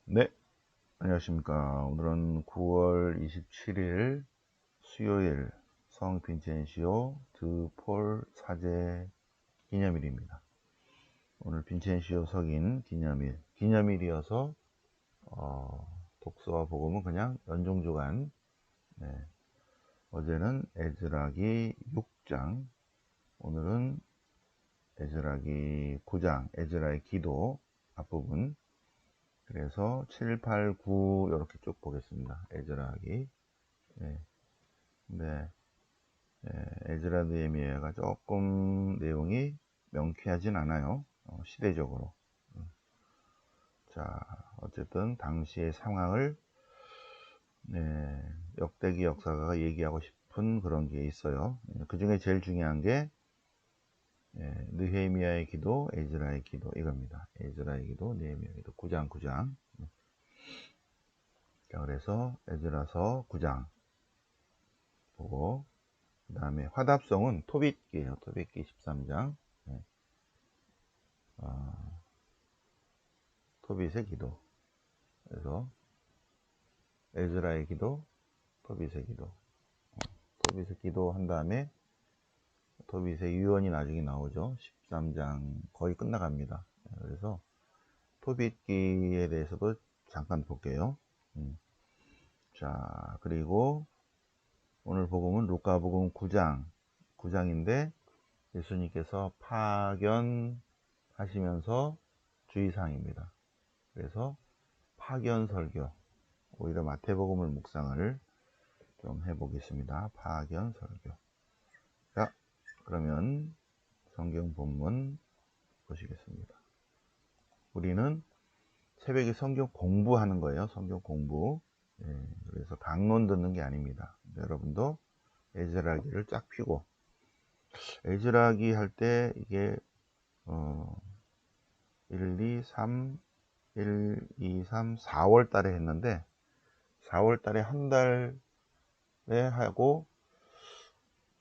네, 안녕하십니까. 오늘은 9월 27일 수요일 성 빈첸시오 드폴 사제 기념일입니다. 오늘 빈첸시오 석인 기념일이어서 독서와 복음은 그냥 연중주간. 네, 어제는 에즈라기 6장, 오늘은 에즈라기 9장, 에즈라의 기도 앞부분. 그래서 7, 8, 9 이렇게 쭉 보겠습니다. 에즈라기. 네. 네, 에즈라 느헤미야가 조금 내용이 명쾌하진 않아요. 시대적으로. 자, 어쨌든 당시의 상황을 역대기 역사가가 얘기하고 싶은 그런 게 있어요. 그 중에 제일 중요한 게 느헤미야의 기도, 에즈라의 기도 이겁니다. 에즈라의 기도, 느헤미야의 기도 9장 9장. 자, 그래서 에즈라서 9장 보고, 그 다음에 화답성은 토빗기예요. 토빗기 13장. 토빗의 기도. 그래서 에즈라의 기도, 토빗의 기도. 토빗의 기도 한 다음에 토빗의 유언이 나중에 나오죠. 13장 거의 끝나갑니다. 그래서 토빗기에 대해서도 잠깐 볼게요. 자, 그리고 오늘 복음은 루카복음 9장인데 예수님께서 파견하시면서 주의사항입니다. 그래서 파견 설교, 오히려 마태복음을 묵상을 좀 해보겠습니다. 파견 설교. 자, 그러면 성경 본문 보시겠습니다. 우리는 새벽에 성경 공부하는 거예요. 성경 공부. 그래서 강론 듣는 게 아닙니다. 여러분도 에즈라기를 쫙 펴고, 에즈라기 할 때 이게 1, 2, 3, 1, 2, 3, 4월 달에 했는데 4월 달에 한 달에 하고,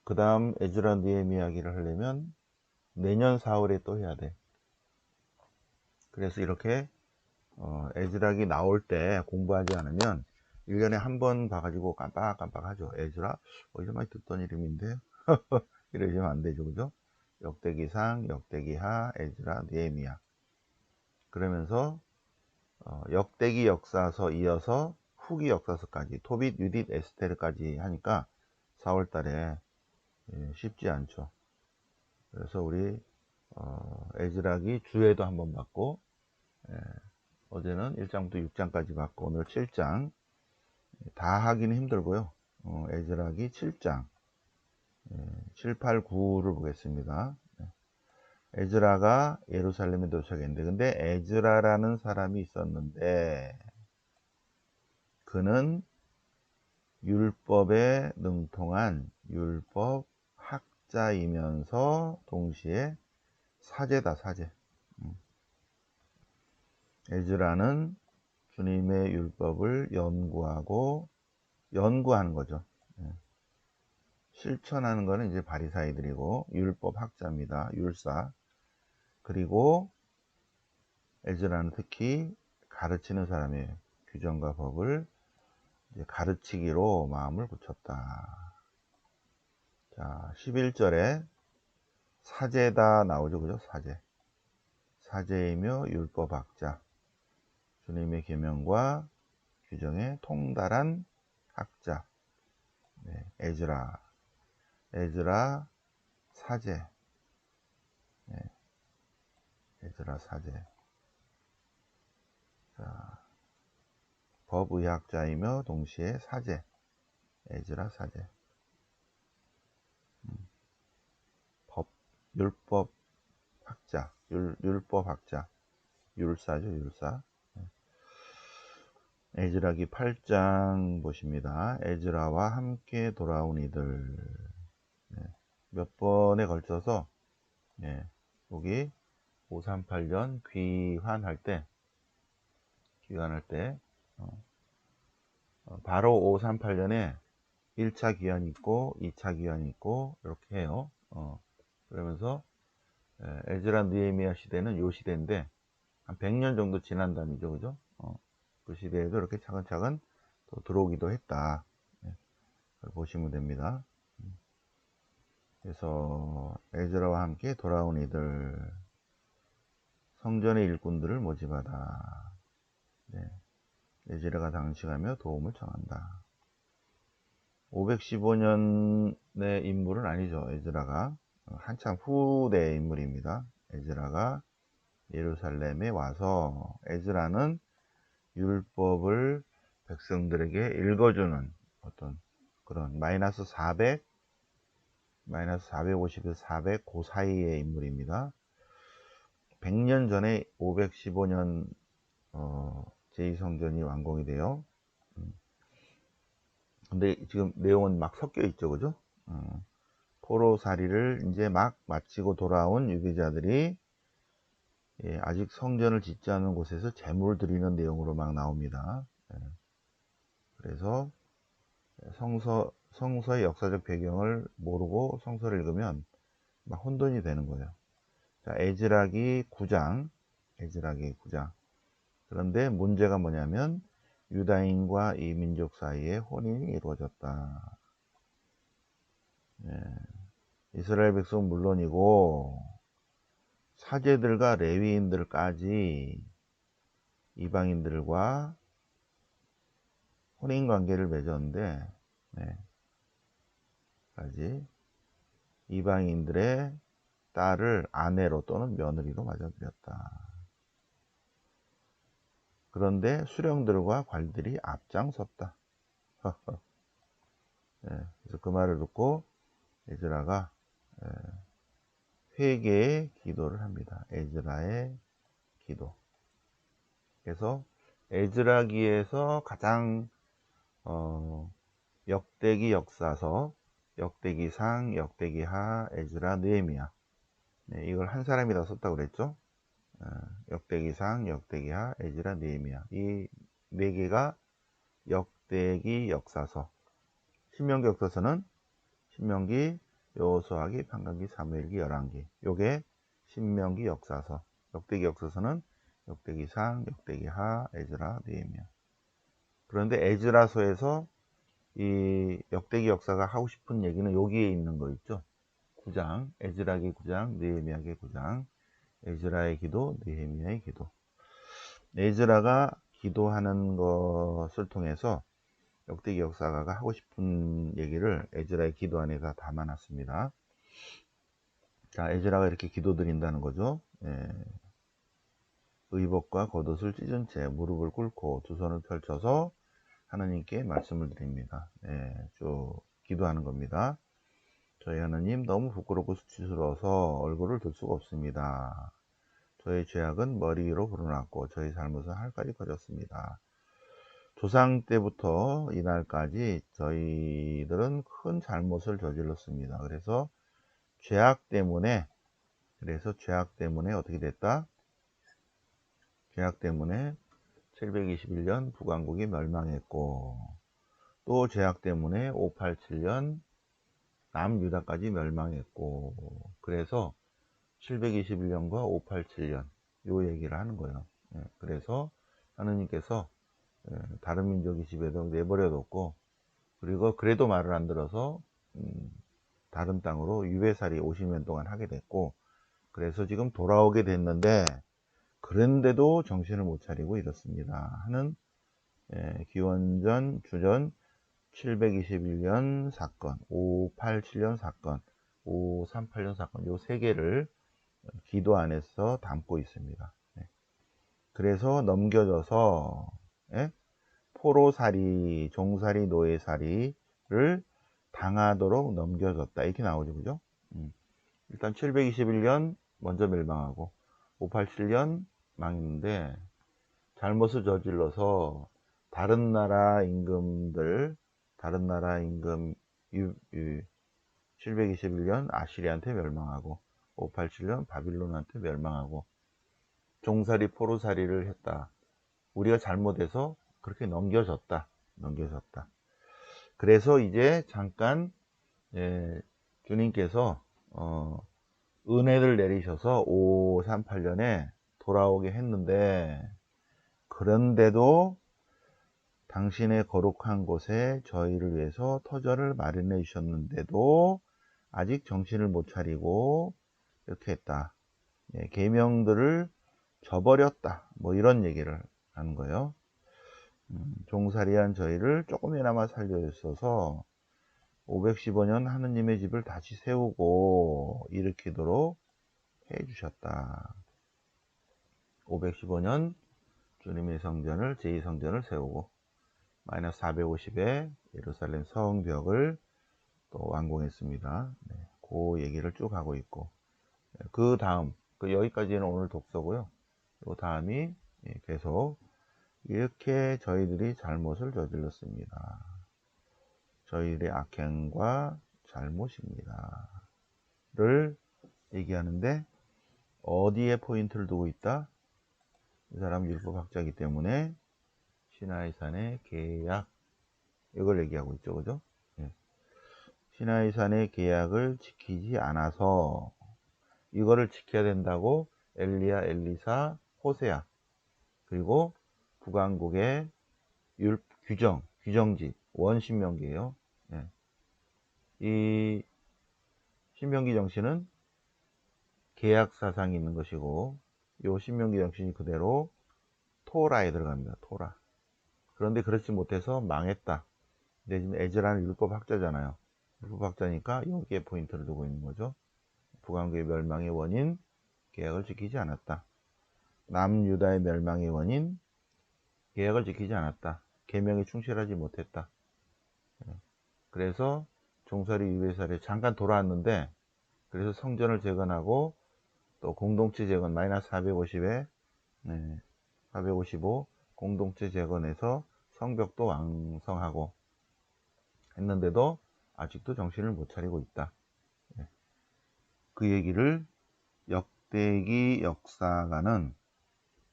그 다음 에즈라 느헤미야기를 하려면 내년 4월에 또 해야 돼. 그래서 이렇게 에즈라기 나올 때 공부하지 않으면 1년에 한 번 봐가지고 깜빡깜빡 하죠. 에즈라 어디서 많이 듣던 이름인데 이러시면 안 되죠. 그죠? 역대기상, 역대기하, 에즈라, 느헤미야. 그러면서 역대기 역사서 이어서 후기 역사서까지 토빗, 유딧, 에스테르까지 하니까 4월 달에 쉽지 않죠. 그래서 우리 에즈라기 주에도 한번 봤고, 어제는 1장부터 6장까지 봤고, 오늘 7장 다 하기는 힘들고요. 에즈라기 7장 7, 8, 9를 보겠습니다. 에즈라가 예루살렘에 도착했는데, 근데 에즈라라는 사람이 있었는데 그는 율법에 능통한 율법 학자이면서 동시에 사제다, 사제. 에즈라는 주님의 율법을 연구하는 거죠. 실천하는 거는 이제 바리사이들이고, 율법 학자입니다. 율사. 그리고 에즈라는 특히 가르치는 사람이에요. 규정과 법을 이제 가르치기로 마음을 붙였다. 자, 11절에 사제다 나오죠. 그죠? 사제. 사제이며 율법학자. 주님의 계명과 규정에 통달한 학자. 에즈라. 에즈라 사제. 에즈라 사제. 자, 법의학자이며 동시에 사제. 에즈라 사제. 율법 학자. 율법 학자. 율사죠, 율사. 에즈라기 8장 보십니다. 에즈라와 함께 돌아온 이들. 몇 번에 걸쳐서 여기 538년 귀환할 때 바로 538년에 1차 귀환이 있고 2차 귀환이 있고 이렇게 해요. 그러면서 에즈라 느헤미야 시대는 요 시대인데 한 100년 정도 지난 다음이죠. 그죠? 그 시대에도 이렇게 차근차근 또 들어오기도 했다. 그걸 보시면 됩니다. 그래서 에즈라와 함께 돌아온 이들, 성전의 일꾼들을 모집하다. 네. 에즈라가 당시하며 도움을 청한다. 515년의 인물은 아니죠. 에즈라가 한참 후대의 인물입니다. 에즈라가 예루살렘에 와서, 에즈라는 율법을 백성들에게 읽어주는 어떤 그런 마이너스 450에서 400 그 사이의 인물입니다. 100년 전에 515년 제2성전이 완공이 돼요. 근데 지금 내용은 막 섞여 있죠, 그죠? 포로살이를 이제 막 마치고 돌아온 유대자들이 아직 성전을 짓지 않은 곳에서 제물을 드리는 내용으로 막 나옵니다. 그래서 성서의 역사적 배경을 모르고 성서를 읽으면 막 혼돈이 되는 거예요. 자, 에즈라기 9장. 그런데 문제가 뭐냐면 유다인과 이 민족 사이에 혼인이 이루어졌다. 이스라엘 백성 물론이고 사제들과 레위인들까지 이방인들과 혼인 관계를 맺었는데, 이방인들의 딸을 아내로 또는 며느리로 맞아들였다. 그런데 수령들과 관리들이 앞장섰다. 그래서 그 말을 듣고 에즈라가 회개의 기도를 합니다. 에즈라의 기도. 그래서 에즈라기에서 가장 역대기 역사서, 역대기상, 역대기하, 에즈라, 느헤미야. 이걸 한 사람이 다 썼다고 그랬죠. 역대기상, 역대기하, 에즈라, 느헤미야. 이 네 개가 역대기 역사서. 신명기 역사서는 신명기, 여호수아기, 판관기, 사무엘기, 열왕기. 요게 신명기 역사서. 역대기 역사서는 역대기상, 역대기하, 에즈라, 느헤미야. 그런데 에즈라서에서 이 역대기 역사가 하고 싶은 얘기는 여기에 있는 거 있죠. 9장, 에즈라기 9장, 느헤미야기 9장, 에즈라의 기도, 느헤미야의 기도. 에즈라가 기도하는 것을 통해서 역대기 역사가가 하고 싶은 얘기를 에즈라의 기도 안에 다 담아놨습니다. 자, 에즈라가 이렇게 기도드린다는 거죠. 의복과 겉옷을 찢은 채 무릎을 꿇고 두 손을 펼쳐서 하나님께 말씀을 드립니다. 쭉 기도하는 겁니다. 저희 하나님, 너무 부끄럽고 수치스러워서 얼굴을 들 수가 없습니다. 저희 죄악은 머리 위로 불어났고 저희 잘못은 하늘까지 커졌습니다. 조상 때부터 이날까지 저희들은 큰 잘못을 저질렀습니다. 그래서 죄악 때문에 어떻게 됐다? 죄악 때문에 721년 북왕국이 멸망했고, 또 죄악 때문에 587년 남유다까지 멸망했고, 그래서 721년과 587년 요 얘기를 하는 거예요. 그래서 하느님께서 다른 민족의 집에도 내버려 뒀고, 그리고 그래도 말을 안 들어서 다른 땅으로 유배살이 50년 동안 하게 됐고, 그래서 지금 돌아오게 됐는데, 그런데도 정신을 못 차리고 이렇습니다 하는 기원전 주전 721년 사건, 587년 사건, 538년 사건, 요 세 개를 기도 안에서 담고 있습니다. 그래서 넘겨져서 포로살이, 종살이, 노예살이를 당하도록 넘겨졌다. 이렇게 나오죠, 그죠? 일단 721년 먼저 멸망하고 587년 망했는데, 잘못을 저질러서 다른 나라 임금 721년 아시리한테 멸망하고 587년 바빌론한테 멸망하고 종살이 포로살이를 했다. 우리가 잘못해서 그렇게 넘겨졌다. 그래서 이제 잠깐 주님께서 은혜를 내리셔서 538년에 돌아오게 했는데, 그런데도 당신의 거룩한 곳에 저희를 위해서 터전을 마련해 주셨는데도 아직 정신을 못 차리고 이렇게 했다. 예, 계명들을 저버렸다. 뭐 이런 얘기를 하는 거예요. 종살이한 저희를 조금이나마 살려주셔서 515년 하느님의 집을 다시 세우고 일으키도록 해 주셨다. 515년 주님의 성전을 제2성전을 세우고 마이너스 450에 예루살렘 성벽을 또 완공했습니다. 네, 그 얘기를 쭉 하고 있고 그 다음 여기까지는 오늘 독서고요. 그 다음이 계속 이렇게 저희들이 잘못을 저질렀습니다. 저희들의 악행과 잘못입니다. 를 얘기하는데 어디에 포인트를 두고 있다? 이 사람은 율법학자이기 때문에 시나이산의 계약 이걸 얘기하고 있죠. 그죠? 예. 시나이산의 계약을 지키지 않아서 이거를 지켜야 된다고 엘리야, 엘리사, 호세아 그리고 북왕국의 규정지 원신명기예요. 예. 이 신명기 정신은 계약 사상이 있는 것이고 이 신명기 정신이 그대로 토라에 들어갑니다. 토라. 그런데 그렇지 못해서 망했다. 근데 지금 에즈라는 율법학자잖아요. 율법학자니까 여기에 포인트를 두고 있는 거죠. 북왕국의 멸망의 원인 계약을 지키지 않았다. 남유다의 멸망의 원인 계약을 지키지 않았다. 계명에 충실하지 못했다. 그래서 종살이 유배살에 잠깐 돌아왔는데 그래서 성전을 재건하고 또 공동체 재건 마이너스 450에 455 공동체 재건해서 성벽도 완성하고 했는데도 아직도 정신을 못 차리고 있다. 그 얘기를 역대기 역사가는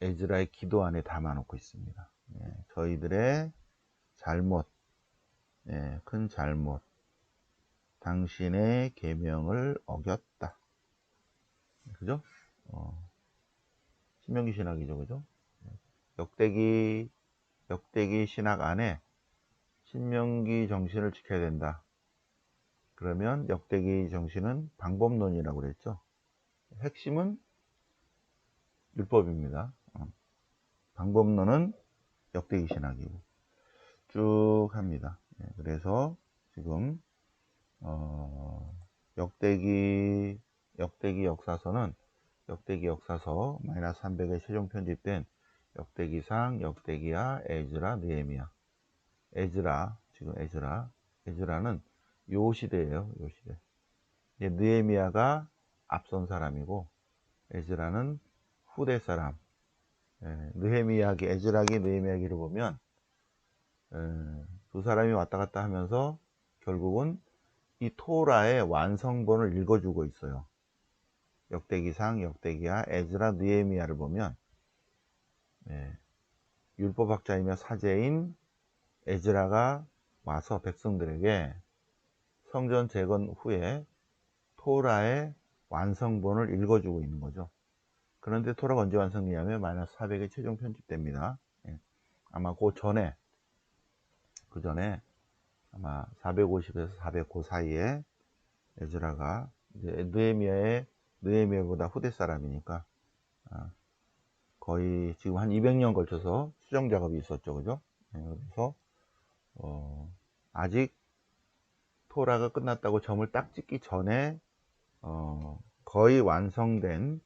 에즈라의 기도 안에 담아놓고 있습니다. 저희들의 잘못, 큰 잘못, 당신의 계명을 어겼다. 그죠? 신명기 신학이죠, 그죠? 역대기 신학 안에 신명기 정신을 지켜야 된다. 그러면 역대기 정신은 방법론이라고 그랬죠. 핵심은 율법입니다. 방법론은 역대기 신학이고 쭉 합니다. 그래서 지금 역대기 역사서는 역대기 역사서 마이너스 300에 최종 편집된 역대기상, 역대기야, 에즈라, 느헤미야. 지금 에즈라는 요 시대예요. 요 시대. 느헤미야가 앞선 사람이고 에즈라는 후대 사람. 느헤미야기, 에즈라기, 느헤미야기를 보면 두 사람이 왔다 갔다 하면서 결국은 이 토라의 완성본을 읽어주고 있어요. 역대기상, 역대기야, 에즈라, 느헤미야를 보면 율법학자이며 사제인 에즈라가 와서 백성들에게 성전 재건 후에 토라의 완성본을 읽어주고 있는 거죠. 그런데 토라가 언제 완성되냐면 마이너스 400에 최종 편집됩니다. 아마 그 전에 아마 450에서 400 그 사이에 에즈라가 이제 느헤미야보다 후대 사람이니까 거의 지금 한 200년 걸쳐서 수정 작업이 있었죠, 그죠? 그래서 아직 토라가 끝났다고 점을 딱 찍기 전에 거의 완성된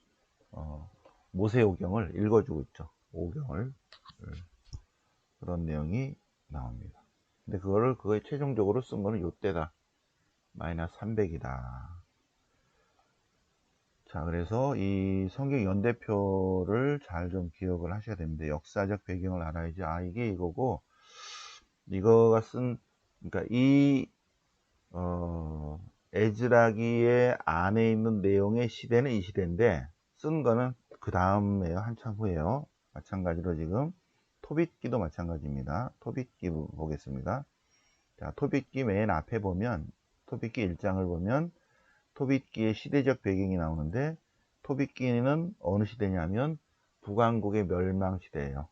모세오경을 읽어주고 있죠. 오경을 그런 내용이 나옵니다. 근데 그거에 최종적으로 쓴 거는 요때다. 마이너스 300이다. 자, 그래서 이 성경 연대표를 잘 좀 기억을 하셔야 됩니다. 역사적 배경을 알아야지, 이게 이거고, 이거가 그러니까 에즈라기의 안에 있는 내용의 시대는 이 시대인데, 쓴 거는 그 다음에요. 한참 후에요. 마찬가지로 지금, 토빗기도 마찬가지입니다. 토빗기 보겠습니다. 자, 토빗기 맨 앞에 보면, 토빗기 1장을 보면, 토빗기의 시대적 배경이 나오는데 토빗기는 어느 시대냐면 북왕국의 멸망 시대예요.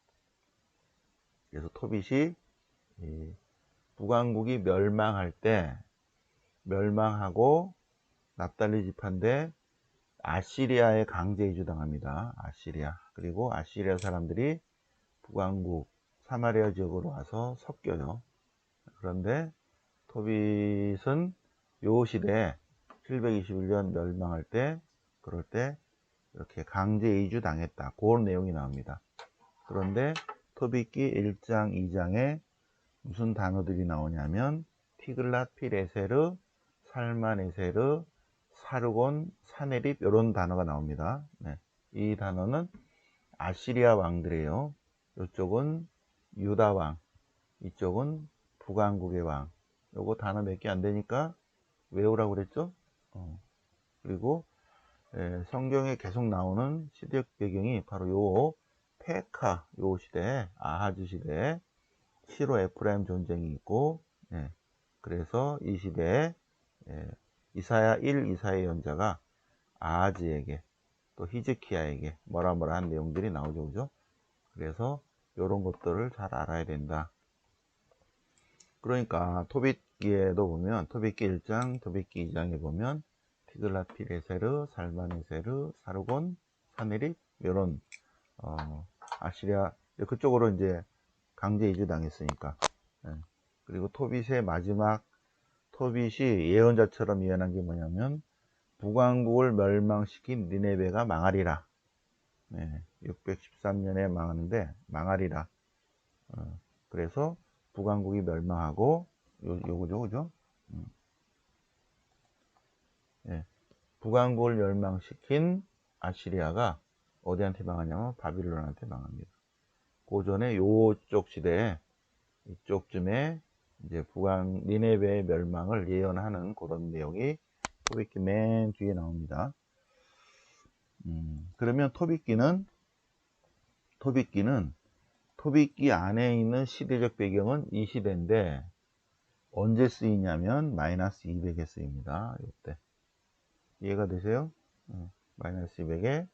그래서 토빗이 이 북왕국이 멸망할 때 멸망하고 납달리 지파인데 아시리아에 강제 이주당합니다. 아시리아. 그리고 아시리아 사람들이 북왕국 사마리아 지역으로 와서 섞여요. 그런데 토빗은 요 시대에 721년 멸망할 때 그럴 때 이렇게 강제 이주 당했다. 그런 내용이 나옵니다. 그런데 토빗기 1장, 2장에 무슨 단어들이 나오냐면 티글랏 피레세르, 살만에세르, 사르곤, 사네립 이런 단어가 나옵니다. 네. 이 단어는 아시리아 왕들이에요. 이쪽은 유다 왕, 이쪽은 북왕국의 왕. 요거 단어 몇 개 안 되니까 외우라고 그랬죠? 그리고 성경에 계속 나오는 시대적 배경이 바로 요 페카 요 시대, 아하즈 시대에 시로 에프라임 전쟁이 있고, 그래서 이 시대에 이사야 1, 이사야 연자가 아하즈에게 또 히즈키야에게 뭐라 한 내용들이 나오죠, 그죠? 그래서 이런 것들을 잘 알아야 된다. 그러니까 토빗기에도 보면 토빗기 1장, 토빗기 2장에 보면 티글랏피레세르, 살마네세르, 사르곤, 사네립 이런 아시리아 그쪽으로 이제 강제 이주 당했으니까. 그리고 토빗의 마지막 토빗이 예언자처럼 예언한 게 뭐냐면 북왕국을 멸망시킨 니네베가 망하리라. 613년에 망하는데 망하리라. 그래서 북왕국이 멸망하고 요거죠, 그죠? 북왕국을 멸망시킨 아시리아가 어디한테 망하냐면 바빌론한테 망합니다. 고전에 요쪽 시대에 이쪽쯤에 이제 니네베의 멸망을 예언하는 그런 내용이 토빗기 맨 뒤에 나옵니다. 그러면 토빗기는 토빗기 안에 있는 시대적 배경은 이 시대인데 언제 쓰이냐면 마이너스 200에 쓰입니다. 이때 이해가 되세요? 마이너스 200에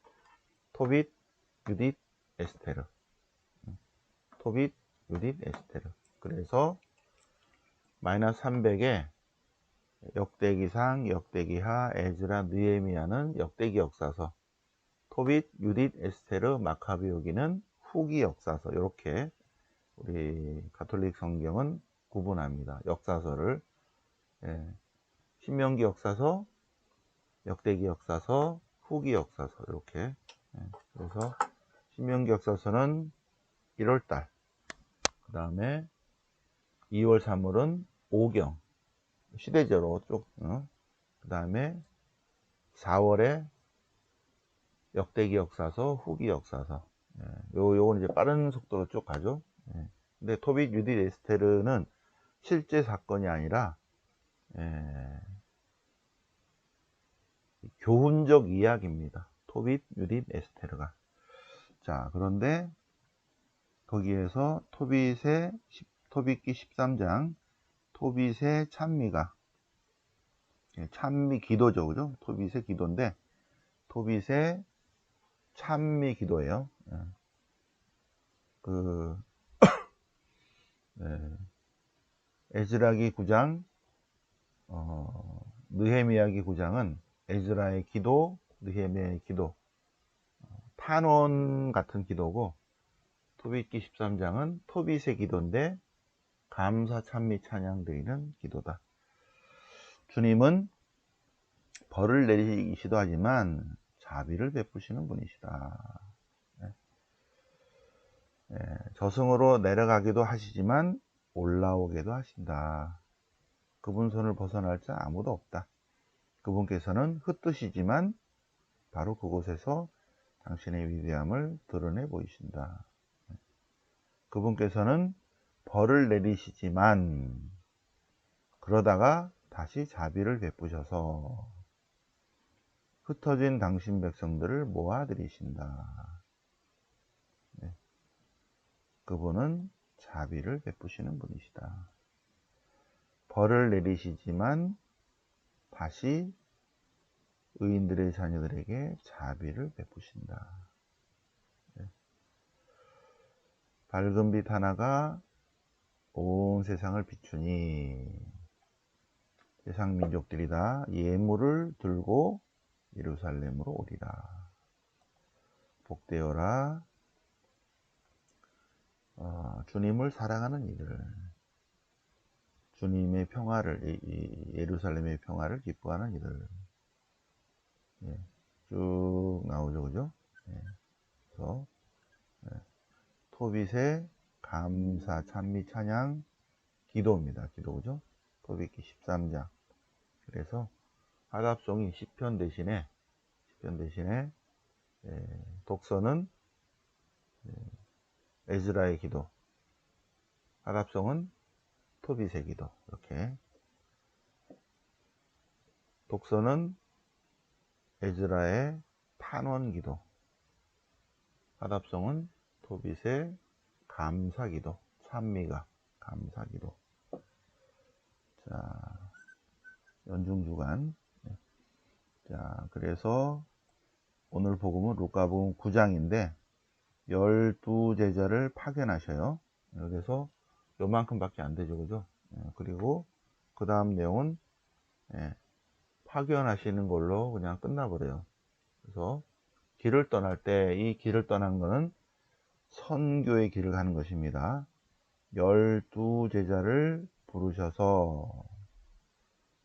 토빗, 유딧, 에스테르. 토빗, 유딧, 에스테르. 그래서 마이너스 300에 역대기상, 역대기하, 에즈라, 느헤미야는 역대기 역사서, 토빗, 유딧, 에스테르, 마카비오기는 후기 역사서. 이렇게 우리 가톨릭 성경은 구분합니다. 역사서를. 신명기 역사서, 역대기 역사서, 후기 역사서 이렇게. 그래서 신명기 역사서는 1월달, 그 다음에 2월 3월은 오경 시대제로 쭉, 그 다음에 4월에 역대기 역사서, 후기 역사서. 요건 이제 빠른 속도로 쭉 가죠. 근데 토빗, 유딧, 에스테르는 실제 사건이 아니라 교훈적 이야기입니다. 토빗, 유딧, 에스테르가. 자, 그런데 거기에서 토빗기 13장 토빗의 찬미가 찬미 기도죠, 그죠? 토빗의 기도인데 토빗의 찬미 기도예요. 에즈라기 9장, 느헤미야기 9장은 에즈라의 기도, 느헤미야의 기도, 탄원 같은 기도고, 토빗기 13장은 토빗의 기도인데 감사 찬미 찬양 드리는 기도다. 주님은 벌을 내리시기도 하지만 자비를 베푸시는 분이시다. 저승으로 내려가기도 하시지만 올라오게도 하신다. 그분 손을 벗어날 자 아무도 없다. 그분께서는 흩뜨시지만 바로 그곳에서 당신의 위대함을 드러내 보이신다. 그분께서는 벌을 내리시지만 그러다가 다시 자비를 베푸셔서 흩어진 당신 백성들을 모아들이신다. 그분은 자비를 베푸시는 분이시다. 벌을 내리시지만 다시 의인들의 자녀들에게 자비를 베푸신다. 밝은 빛 하나가 온 세상을 비추니 세상 민족들이 다 예물을 들고 예루살렘으로 오리라. 복되어라. 주님을 사랑하는 이들, 주님의 평화를, 예루살렘의 평화를 기뻐하는 이들. 예, 쭉 나오죠, 그죠? 예, 그래서 토빗의 감사, 찬미, 찬양, 기도입니다. 기도, 그죠? 토빗기 13장. 그래서 하갑송이 시편 대신에 독서는 에즈라의 기도, 하갑송은 토빗의 기도. 이렇게 독서는 에즈라의 탄원 기도, 하갑송은 토빗의 감사 기도, 찬미가 감사 기도. 자, 연중 주간. 자, 그래서 오늘 복음은 루카복음 9장인데 12제자를 파견하셔요. 그래서 요만큼밖에 안 되죠, 그죠? 그리고 그 다음 내용은 파견하시는 걸로 그냥 끝나버려요. 그래서 길을 떠날 때 이 길을 떠난 거는 선교의 길을 가는 것입니다. 12제자를 부르셔서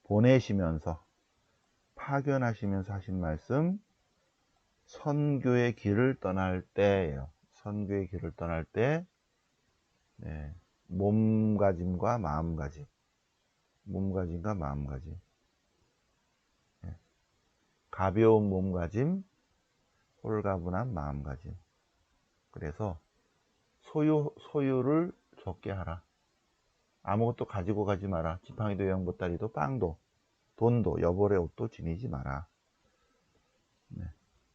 보내시면서 파견하시면서 하신 말씀, 선교의 길을 떠날 때예요. 선교의 길을 떠날 때 몸가짐과 마음가짐, 몸가짐과 마음가짐, 가벼운 몸가짐, 홀가분한 마음가짐. 그래서 소유를 적게 하라. 아무것도 가지고 가지 마라. 지팡이도 영보따리도 빵도 돈도 여벌의 옷도 지니지 마라.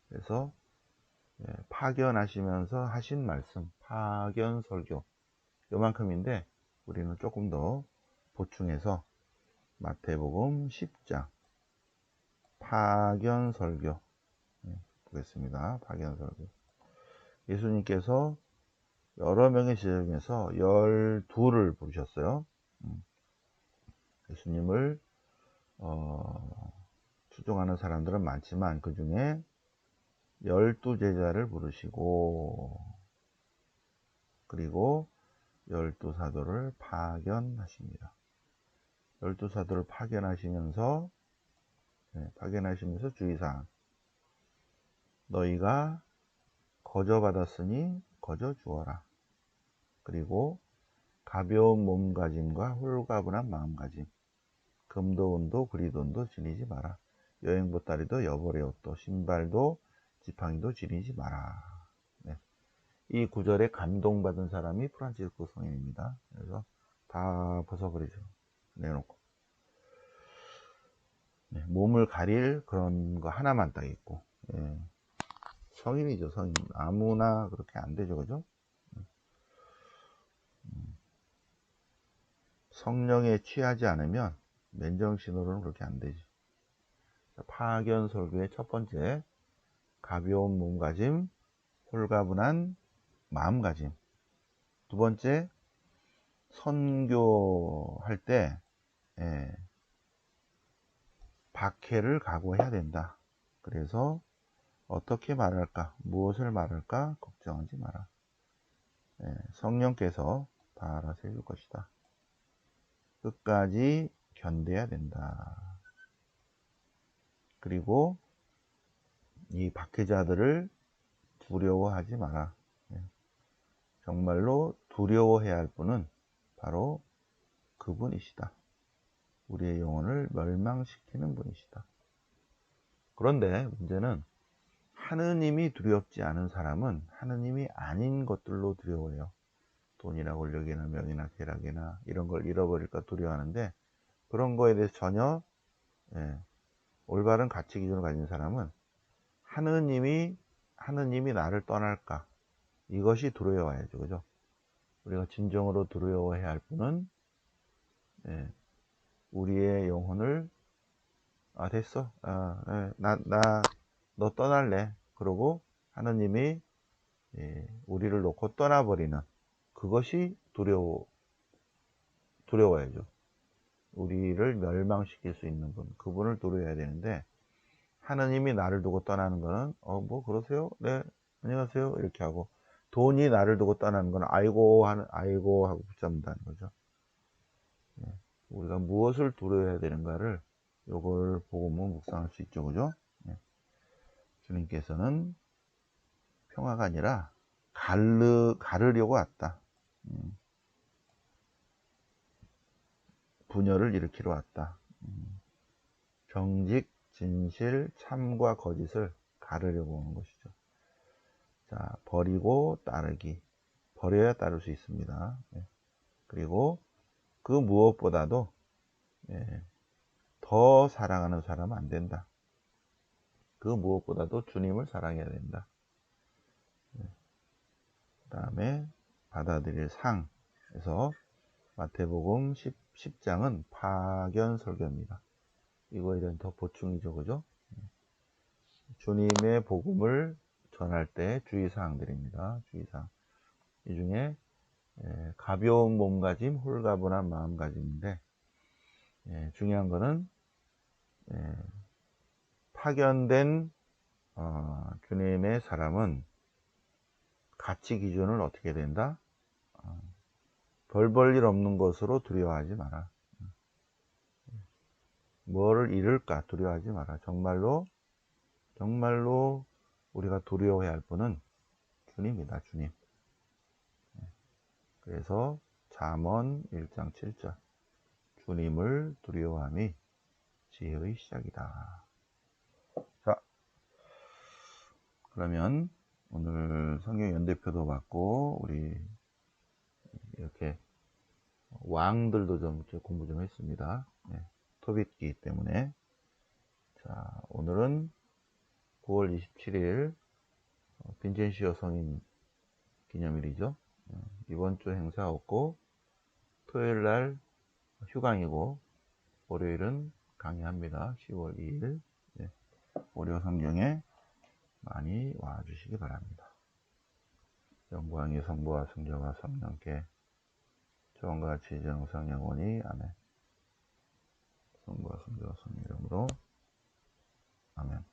그래서 파견하시면서 하신 말씀, 파견 설교 요만큼인데 우리는 조금 더 보충해서 마태복음 10장 파견 설교 보겠습니다. 파견 설교. 예수님께서 여러 명의 제자 중에서 12를 부르셨어요. 예수님을 추종하는 사람들은 많지만 그 중에 12제자를 부르시고 그리고 12사도를 파견하십니다. 12사도를 파견하시면서 주의사항, 너희가 거저 받았으니 거저 주어라. 그리고 가벼운 몸가짐과 홀가분한 마음가짐, 금도 은도 그리돈도 지니지 마라. 여행보따리도 여벌의 옷도 신발도 지팡이도 지니지 마라. 이 구절에 감동받은 사람이 프란치스코 성인입니다. 그래서 다 벗어버리죠. 내놓고 몸을 가릴 그런 거 하나만 딱 있고. 성인이죠, 성인. 아무나 그렇게 안 되죠, 그죠? 성령에 취하지 않으면 맨정신으로는 그렇게 안 되죠. 파견 설교의 첫 번째, 가벼운 몸가짐, 홀가분한 마음가짐. 두 번째, 선교할 때 박해를 각오해야 된다. 그래서 어떻게 말할까, 무엇을 말할까 걱정하지 마라. 성령께서 다 알아서 해줄 것이다. 끝까지 견뎌야 된다. 그리고 이 박해자들을 두려워하지 마라. 정말로 두려워해야 할 분은 바로 그분이시다. 우리의 영혼을 멸망시키는 분이시다. 그런데 문제는 하느님이 두렵지 않은 사람은 하느님이 아닌 것들로 두려워해요. 돈이나 권력이나 명이나 쾌락이나 이런 걸 잃어버릴까 두려워하는데, 그런 거에 대해서 전혀 올바른 가치 기준을 가진 사람은 하느님이 나를 떠날까, 이것이 두려워야죠. 그죠? 우리가 진정으로 두려워해야 할 분은 우리의 영혼을 됐어, 너 떠날래, 그러고 하느님이 우리를 놓고 떠나버리는, 그것이 두려워하는 두려워야죠. 우리를 멸망시킬 수 있는 분, 그분을 두려워해야 되는데, 하느님이 나를 두고 떠나는 거는 뭐 그러세요? 네, 안녕하세요, 이렇게 하고, 돈이 나를 두고 떠나는 건 아이고 하고 붙잡는다는 거죠. 네. 우리가 무엇을 두려워해야 되는가를 요걸 보고 묵상할 수 있죠. 그죠? 네. 주님께서는 평화가 아니라 가르려고 왔다. 분열을 일으키러 왔다. 정직, 진실, 참과 거짓을 가르려고 오는 것이죠. 자, 버리고 따르기. 버려야 따를 수 있습니다. 네. 그리고 그 무엇보다도 더 사랑하는 사람은 안 된다. 그 무엇보다도 주님을 사랑해야 된다. 그 다음에 받아들일 상에서 마태복음 10장은 파견 설교입니다. 이거에 대한 더 보충이죠. 그죠? 주님의 복음을 전할 때 주의사항들입니다. 주의사항. 이 중에 가벼운 몸가짐, 홀가분한 마음가짐인데, 중요한 거는 파견된 주님의 사람은 가치 기준을 어떻게 된다? 별 볼 일 없는 것으로 두려워하지 마라. 뭐를 잃을까 두려워하지 마라. 정말로 우리가 두려워해야 할 분은 주님이다. 주님. 그래서 잠언 1장 7절, 주님을 두려워함이 지혜의 시작이다. 자, 그러면 오늘 성경 연대표도 받고 우리 이렇게 왕들도 좀 이렇게 공부 좀 했습니다. 토빗기 때문에. 자, 오늘은 9월 27일 빈첸시오 성인 기념일이죠. 이번 주 행사 없고 토요일 날 휴강이고 월요일은 강의합니다. 10월 2일. 월요 성경에 많이 와주시기 바랍니다. 영광이 성부와 성자와 성령께 처음과 같이 정성 영원히 아멘. 성부와 성자와 성령 이름으로 아멘.